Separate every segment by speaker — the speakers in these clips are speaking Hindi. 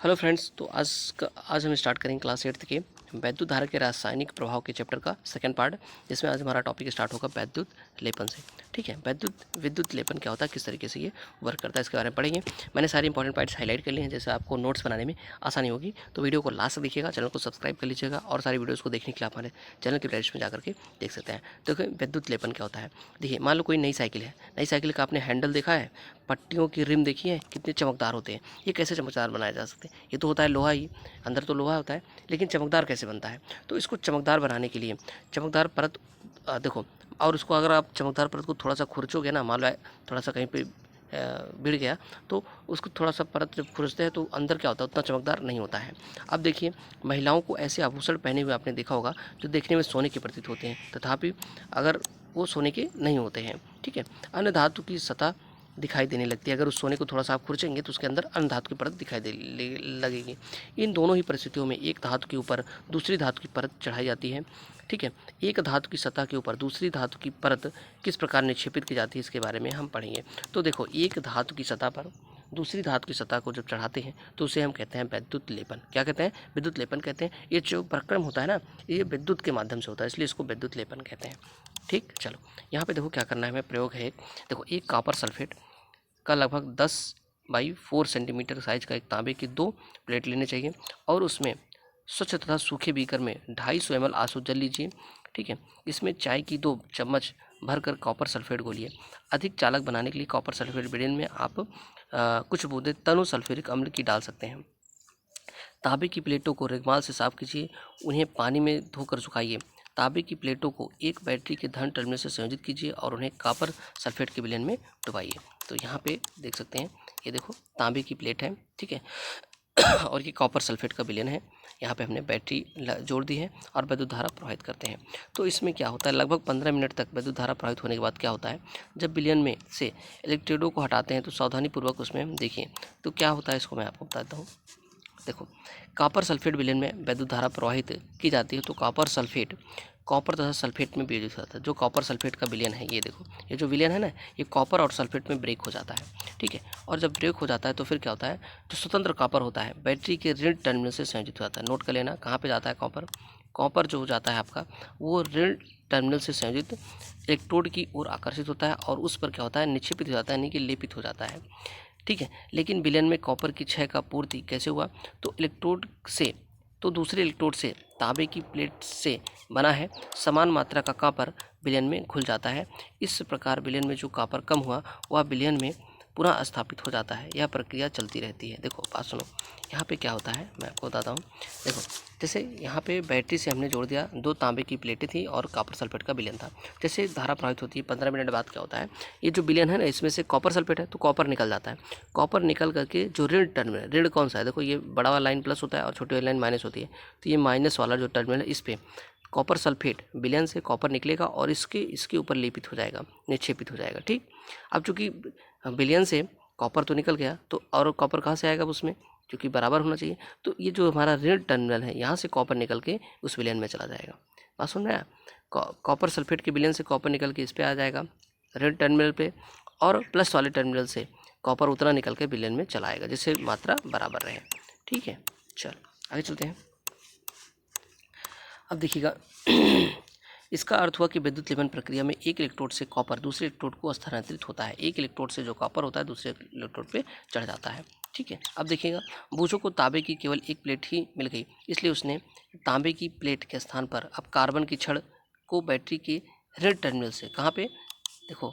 Speaker 1: हेलो फ्रेंड्स, तो आज हम स्टार्ट करेंगे क्लास 8 के वैद्युत धारा के रासायनिक प्रभाव के चैप्टर का सेकंड पार्ट, जिसमें आज हमारा टॉपिक स्टार्ट होगा वैद्युत लेपन से। ठीक है, विद्युत लेपन क्या होता है, किस तरीके से ये वर्क करता है, इसके बारे में पढ़ेंगे। मैंने सारे इंपॉर्टेंट पॉइंट्स हाईलाइट कर लिए हैं, जैसे आपको नोट्स बनाने में आसानी होगी। तो वीडियो को लास्ट तक देखिएगा, चैनल को सब्सक्राइब कर लीजिएगा और सारी वीडियोज़ को देखने के लिए आप हमारे चैनल की प्लेलिस्ट में जाकर के देख सकते हैं। तो विद्युत लेपन क्या होता है, देखिए मान लो कोई नई साइकिल है, नई साइकिल का आपने हैंडल देखा है, पट्टियों की रिम देखी है, कितने चमकदार होते हैं। ये कैसे चमकदार बनाए जा सकते हैं, ये तो होता है लोहा ही, अंदर तो लोहा होता है, लेकिन चमकदार कैसे बनता है। तो इसको चमकदार बनाने के लिए चमकदार परत देखो, और उसको अगर आप चमकदार परत को थोड़ा सा खुरचोगे ना, मान लो थोड़ा सा कहीं पे बिड़ गया, तो उसको थोड़ा सा परत जब खुरचते हैं तो अंदर क्या होता है, उतना चमकदार नहीं होता है। अब देखिए, महिलाओं को ऐसे आभूषण पहने हुए आपने देखा होगा जो देखने में सोने के प्रतीत होते हैं, तथापि अगर वो सोने के नहीं होते हैं। ठीक है, अन्य धातु की सतह दिखाई देने लगती है। अगर उस सोने को थोड़ा सा आप खुरचेंगे तो उसके अंदर अन्य धातु की परत दिखाई दे लगेगी। इन दोनों ही परिस्थितियों में एक धातु के ऊपर दूसरी धातु की परत चढ़ाई जाती है। ठीक है, एक धातु की सतह के ऊपर दूसरी धातु की परत किस प्रकार निक्षेपित की जाती है, इसके बारे में हम पढ़ेंगे। तो देखो, एक धातु की सतह पर दूसरी धातु की सतह को जब चढ़ाते हैं तो उसे हम कहते हैं वैद्युत लेपन। क्या कहते हैं? विद्युत लेपन कहते हैं। ये जो प्रक्रम होता है ना, ये विद्युत के माध्यम से होता है, इसलिए इसको विद्युत लेपन कहते हैं। ठीक, चलो यहाँ पे देखो क्या करना है, हमें प्रयोग है। देखो, एक कॉपर सल्फेट का लगभग 10 बाई 4 सेंटीमीटर साइज का एक तांबे की 2 प्लेट लेने चाहिए और उसमें स्वच्छ तथा सूखे बीकर में 250 ml आंसू जल लीजिए। ठीक है, इसमें चाय की 2 चम्मच भरकर कॉपर सल्फेट घोलिए। अधिक चालक बनाने के लिए कॉपर सल्फेट बिडेन में आप कुछ बूंदें तनु सल्फ्यूरिक अम्ल की डाल सकते हैं। तांबे की प्लेटों को रेगमाल से साफ कीजिए, उन्हें पानी में धोकर सुखाइए। तांबे की प्लेटों को एक बैटरी के धन टर्मिनल से संयोजित कीजिए और उन्हें कॉपर सल्फेट के विलयन में डुबाइए। तो यहाँ पे देख सकते हैं, ये देखो तांबे की प्लेट है, ठीक है और ये कॉपर सल्फेट का विलयन है। यहाँ पे हमने बैटरी जोड़ दी है और विद्युत धारा प्रवाहित करते हैं। तो इसमें क्या होता है, लगभग 15 मिनट तक विद्युत धारा प्रवाहित होने के बाद क्या होता है, जब विलयन में से इलेक्ट्रोडों को हटाते हैं तो सावधानीपूर्वक उसमें देखिए तो क्या होता है, इसको मैं आपको बताता हूँ। देखो, कॉपर सल्फेट विलयन में वैद्युत धारा प्रवाहित की जाती है, तो कॉपर सल्फेट कॉपर तथा सल्फेट में वियोजित होता है। जो कॉपर सल्फेट का विलयन है, ये देखो, ये जो विलयन है ना, ये कॉपर और सल्फेट में ब्रेक हो जाता है। ठीक है, और जब ब्रेक हो जाता है तो फिर क्या होता है, जो स्वतंत्र कॉपर होता है बैटरी के ऋण टर्मिनल से संयोजित हो जाता है। नोट कर लेना, कहाँ पे जाता है कॉपर, कॉपर जो हो जाता है आपका, वो ऋण टर्मिनल से संयोजित इलेक्ट्रोड की ओर आकर्षित होता है और उस पर क्या होता है, निक्षेपित हो जाता है, यानी कि लेपित हो जाता है। ठीक है, लेकिन विलयन में कॉपर की क्षय का पूर्ति कैसे हुआ, तो इलेक्ट्रोड से, तो दूसरे इलेक्ट्रोड से तांबे की प्लेट से बना है, समान मात्रा का कॉपर विलयन में घुल जाता है। इस प्रकार विलयन में जो कॉपर कम हुआ वह विलयन में पुनः स्थापित हो जाता है। यह प्रक्रिया चलती रहती है। देखो बात सुनो, यहाँ पे क्या होता है मैं आपको बताता हूँ। देखो, जैसे यहाँ पे बैटरी से हमने जोड़ दिया, 2 तांबे की प्लेटें थी और कॉपर सल्फेट का विलयन था। जैसे धारा प्रवाहित होती है, 15 मिनट बाद क्या होता है, ये जो विलयन है ना, इसमें से कॉपर सल्फेट है तो कॉपर निकल जाता है। कॉपर निकल करके जो ऋण टर्मिनल, ऋण कौन सा है, देखो ये बड़ा वाला लाइन प्लस होता है और छोटी वाली लाइन माइनस होती है, तो ये माइनस वाला जो टर्मिनल है, इस पर कॉपर सल्फेट विलयन से कॉपर निकलेगा और इसके ऊपर लेपित हो जाएगा, निक्षेपित हो जाएगा। ठीक, अब चूंकि विलयन से कॉपर तो निकल गया, तो और कॉपर कहाँ से आएगा उसमें, क्योंकि बराबर होना चाहिए, तो ये जो हमारा ऋण टर्मिनल है, यहाँ से कॉपर निकल के उस विलयन में चला जाएगा। बात सुन रहे हैं, कॉपर सल्फेट के विलयन से कॉपर निकल के इस पे आ जाएगा ऋण टर्मिनल पे, और प्लस वाले टर्मिनल से कॉपर उतना निकल के विलयन में चला आएगा, जिससे मात्रा बराबर रहे। ठीक है, चल आगे चलते हैं। अब देखिएगा इसका अर्थ हुआ कि विद्युत लेपन प्रक्रिया में एक इलेक्ट्रोड से कॉपर दूसरे इलेक्ट्रोड को स्थानांतरित होता है। एक इलेक्ट्रोड से जो कॉपर होता है दूसरे इलेक्ट्रोड पे चढ़ जाता है। ठीक है, अब देखिएगा, बूझो को तांबे की केवल एक प्लेट ही मिल गई, इसलिए उसने तांबे की प्लेट के स्थान पर अब कार्बन की छड़ को बैटरी के ऋण टर्मिनल से, कहाँ पे, देखो,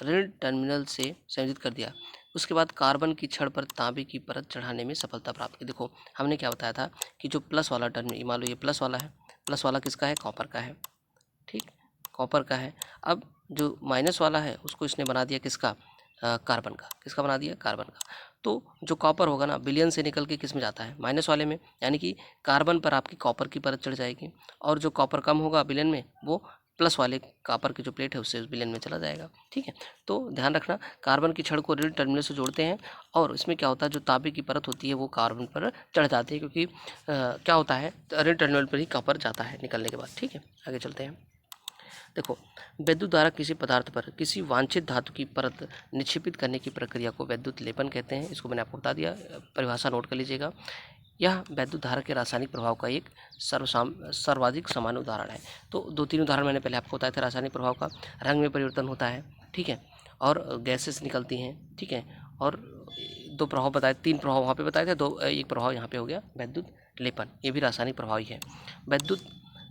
Speaker 1: ऋण टर्मिनल से संयोजित कर दिया। उसके बाद कार्बन की छड़ पर तांबे की परत चढ़ाने में सफलता प्राप्त की। देखो, हमने क्या बताया था कि जो प्लस वाला टर्मिनल, मान लो ये प्लस वाला है, प्लस वाला किसका है, कॉपर का है। ठीक, कॉपर का है। अब जो माइनस वाला है उसको इसने बना दिया किसका, कार्बन का। किसका बना दिया, कार्बन का। तो जो कॉपर होगा ना, विलयन से निकल के किस में जाता है, माइनस वाले में, यानी कि कार्बन पर आपकी कॉपर की परत चढ़ जाएगी, और जो कॉपर कम होगा विलयन में, वो प्लस वाले कॉपर की जो प्लेट है उससे विलयन में चला जाएगा। ठीक है, तो ध्यान रखना, कार्बन की छड़ को ऋण टर्मिनल से जोड़ते हैं और इसमें क्या होता है, जो तांबे की परत होती है वो कार्बन पर चढ़ जाती है, क्योंकि क्या होता है, ऋण टर्मिनल पर ही कॉपर जाता है निकलने के बाद। ठीक है, आगे चलते हैं। देखो, वैद्युत धारा किसी पदार्थ पर किसी वांछित धातु की परत निक्षेपित करने की प्रक्रिया को वैद्युत लेपन कहते हैं। इसको मैंने आपको बता दिया, परिभाषा नोट कर लीजिएगा। यह वैद्युत धारा के रासायनिक प्रभाव का एक सर्वाधिक सामान्य उदाहरण है। तो 2-3 उदाहरण मैंने पहले आपको बताया था रासायनिक प्रभाव का। रंग में परिवर्तन होता है, ठीक है, और गैसेस निकलती हैं, ठीक है, और 2 प्रभाव बताए, 3 प्रभाव वहाँ पे बताए थे, 2 एक प्रभाव यहाँ पे हो गया वैद्युत लेपन, ये भी रासायनिक प्रभाव ही है। वैद्युत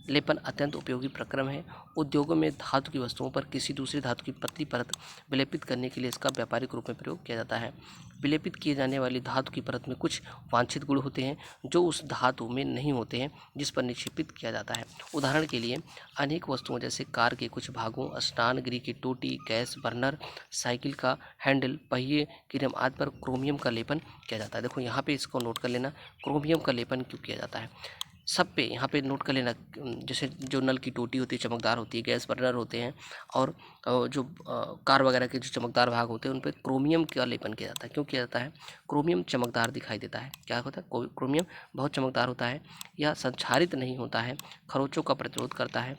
Speaker 1: लेपन अत्यंत उपयोगी प्रक्रम है। उद्योगों में धातु की वस्तुओं पर किसी दूसरी धातु की पतली परत विलेपित करने के लिए इसका व्यापारिक रूप में प्रयोग किया जाता है। विलेपित किए जाने वाली धातु की परत में कुछ वांछित गुण होते हैं जो उस धातु में नहीं होते हैं जिस पर निक्षेपित किया जाता है। उदाहरण के लिए अनेक वस्तुओं जैसे कार के कुछ भागों, स्नान गृह की टोटी, गैस बर्नर, साइकिल का हैंडल, पहिए की रिम आदि पर क्रोमियम का लेपन किया जाता है। देखो यहाँ पे इसको नोट कर लेना, क्रोमियम का लेपन क्यों किया जाता है। सब पे यहाँ पे नोट कर लेना, जैसे जो नल की टोटी होती है चमकदार होती है, गैस बर्नर होते हैं, और जो कार वगैरह के जो चमकदार भाग होते हैं उन पे क्रोमियम का लेपन किया जाता है। क्यों किया जाता है? क्रोमियम चमकदार दिखाई देता है। क्या होता है? क्रोमियम बहुत चमकदार होता है, यह संक्षारित नहीं होता है, खरोंचों का प्रतिरोध करता है,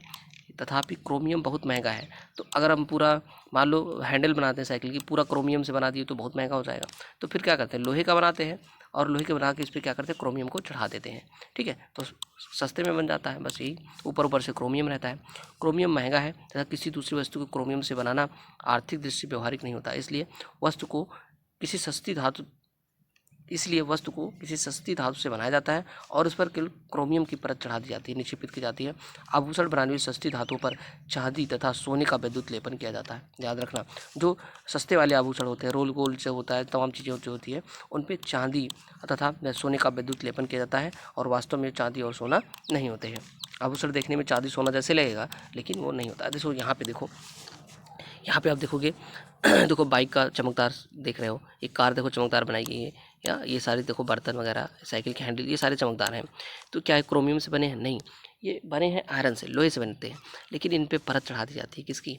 Speaker 1: तथापि क्रोमियम बहुत महंगा है। तो अगर हम पूरा मान लो हैंडल बनाते हैं साइकिल की, पूरा क्रोमियम से बना दिए तो बहुत महंगा हो जाएगा। तो फिर क्या करते हैं, लोहे का बनाते हैं, और लोहे के बना के इस पर क्या करते हैं, क्रोमियम को चढ़ा देते हैं, ठीक है, तो सस्ते में बन जाता है। बस यही, ऊपर ऊपर से क्रोमियम रहता है। क्रोमियम महंगा है तथा किसी दूसरी वस्तु को क्रोमियम से बनाना आर्थिक दृष्टि से व्यवहारिक नहीं होता, इसलिए वस्तु को किसी सस्ती धातु से बनाया जाता है और उस पर केवल क्रोमियम की परत चढ़ा दी जाती है, निक्षेपित की जाती है। आभूषण बनाने वाली सस्ती धातुओं पर चांदी तथा सोने का वैद्युत लेपन किया जाता है। याद रखना, जो सस्ते वाले आभूषण होते हैं, रोल गोल्ड से होता है, तमाम चीज़ें जो होती है उन पर चांदी तथा सोने का वैद्युत लेपन किया जाता है, और वास्तव में चांदी और सोना नहीं होते हैं। आभूषण देखने में चांदी सोना जैसे लगेगा, लेकिन वो नहीं होता है। देखो यहाँ पे, देखो यहाँ पे आप देखोगे देखो बाइक का चमकदार देख रहे हो, एक कार देखो चमकदार बनाई गई है, या ये सारे देखो बर्तन वगैरह, साइकिल के हैंडल, ये सारे चमकदार हैं। तो क्या है, क्रोमियम से बने हैं? नहीं, ये बने हैं आयरन से, लोहे से बनते हैं, लेकिन इन पे परत चढ़ा दी जाती है, किसकी?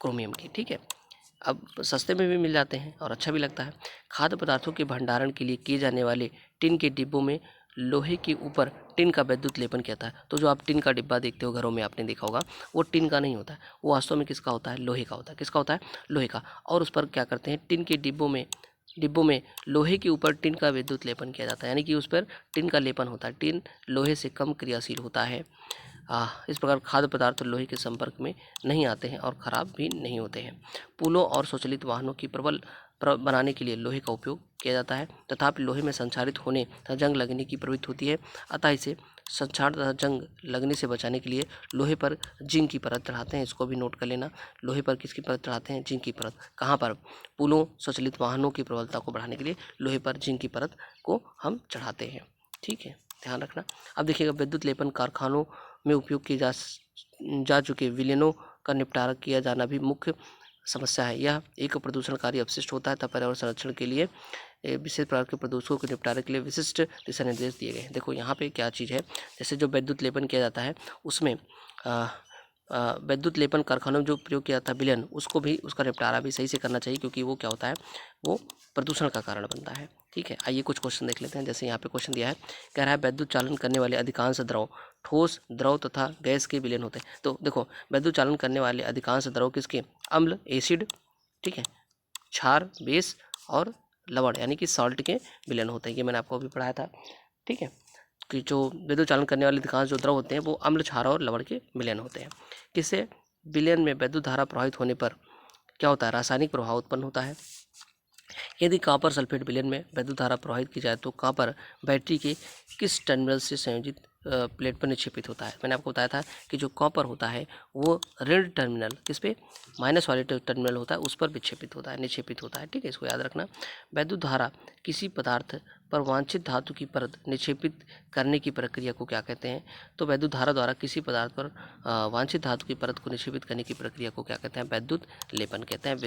Speaker 1: क्रोमियम की, ठीक है। अब सस्ते में भी मिल जाते हैं और अच्छा भी लगता है। खाद्य पदार्थों के भंडारण के लिए किए जाने वाले टिन के डिब्बों में लोहे के ऊपर टिन का वैद्युत लेपन किया जाता है। तो जो आप टिन का डिब्बा देखते हो घरों में, आपने देखा होगा, वो टिन का नहीं होता है, वो वास्तव में किसका होता है? लोहे का होता है। किसका होता है? लोहे का। और उस पर क्या करते हैं, टिन के डिब्बों में लोहे के ऊपर टिन का विद्युत लेपन किया जाता है, यानी कि उस पर टिन का लेपन होता है। टिन लोहे से कम क्रियाशील होता है। इस प्रकार खाद्य पदार्थ लोहे के संपर्क में नहीं आते हैं और ख़राब भी नहीं होते हैं। पुलों और स्वचालित वाहनों की बनाने के लिए लोहे का उपयोग किया जाता है, तथापि लोहे में संक्षारित होने तथा जंग लगने की प्रवृत्ति होती है, अतः इसे संक्षारण तथा जंग लगने से बचाने के लिए लोहे पर जिंक की परत चढ़ाते हैं। इसको भी नोट कर लेना, लोहे पर किसकी परत चढ़ाते हैं? जिंक की परत। कहाँ पर? पुलों, स्वचालित वाहनों की प्रबलता को बढ़ाने के लिए लोहे पर जिंक की परत को हम चढ़ाते हैं, ठीक है, ध्यान रखना। अब देखिएगा, विद्युत लेपन कारखानों में उपयोग किए जा चुके विलयनों का निपटारा किया जाना भी मुख्य समस्या है। यह एक प्रदूषणकारी अपशिष्ट होता है, तथा पर्यावरण संरक्षण के लिए विशेष प्रकार के प्रदूषकों के निपटारे के लिए विशिष्ट दिशा निर्देश दिए गए हैं। देखो यहाँ पे क्या चीज़ है, जैसे जो विद्युत लेपन किया जाता है उसमें विद्युत लेपन कारखानों में जो प्रयोग किया जाता है विलयन, उसको भी, उसका निपटारा भी सही से करना चाहिए, क्योंकि वो क्या होता है, वो प्रदूषण का कारण बनता है, ठीक है। आइए कुछ क्वेश्चन देख लेते हैं। जैसे यहाँ पे क्वेश्चन दिया है, कह रहा है विद्युत चालन करने वाले अधिकांश द्रव ठोस, द्रव तथा गैस के विलयन होते हैं। तो देखो, विद्युत चालन करने वाले अधिकांश द्रव किसके? अम्ल, एसिड, ठीक है, क्षार, बेस, और लवण यानी कि सॉल्ट के विलयन होते हैं। ये मैंने आपको अभी पढ़ाया था, ठीक है, कि जो विद्युत चालन करने वाले अधिकांश जो द्रव होते हैं वो अम्ल, क्षार और लवण के विलयन होते हैं। किससे? विलयन में विद्युत धारा प्रवाहित होने पर क्या होता है? रासायनिक प्रभाव उत्पन्न होता है। यदि कॉपर सल्फेट विलयन में विद्युत धारा प्रवाहित की जाए तो कॉपर बैटरी के किस टर्मिनल से संयोजित प्लेट पर निक्षेपित होता है? मैंने आपको बताया था कि जो कॉपर होता है वो ऋण टर्मिनल, किस पे? माइनस वाले टर्मिनल होता है, उस पर निक्षेपित होता है, ठीक है, इसको याद रखना। विद्युत धारा किसी पदार्थ पर वांछित धातु की परत निक्षेपित करने की प्रक्रिया को क्या कहते हैं? तो विद्युत धारा द्वारा किसी पदार्थ पर वांछित धातु की परत को निक्षेपित करने की प्रक्रिया को क्या कहते हैं? विद्युत लेपन कहते हैं,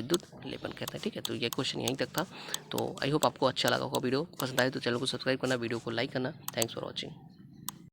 Speaker 1: ठीक है। तो ये क्वेश्चन यहीं तक था। तो आई होप आपको अच्छा लगा होगा वीडियो। पसंद आए तो चैनल को सब्सक्राइब करना, वीडियो को लाइक करना। Thanks for watching.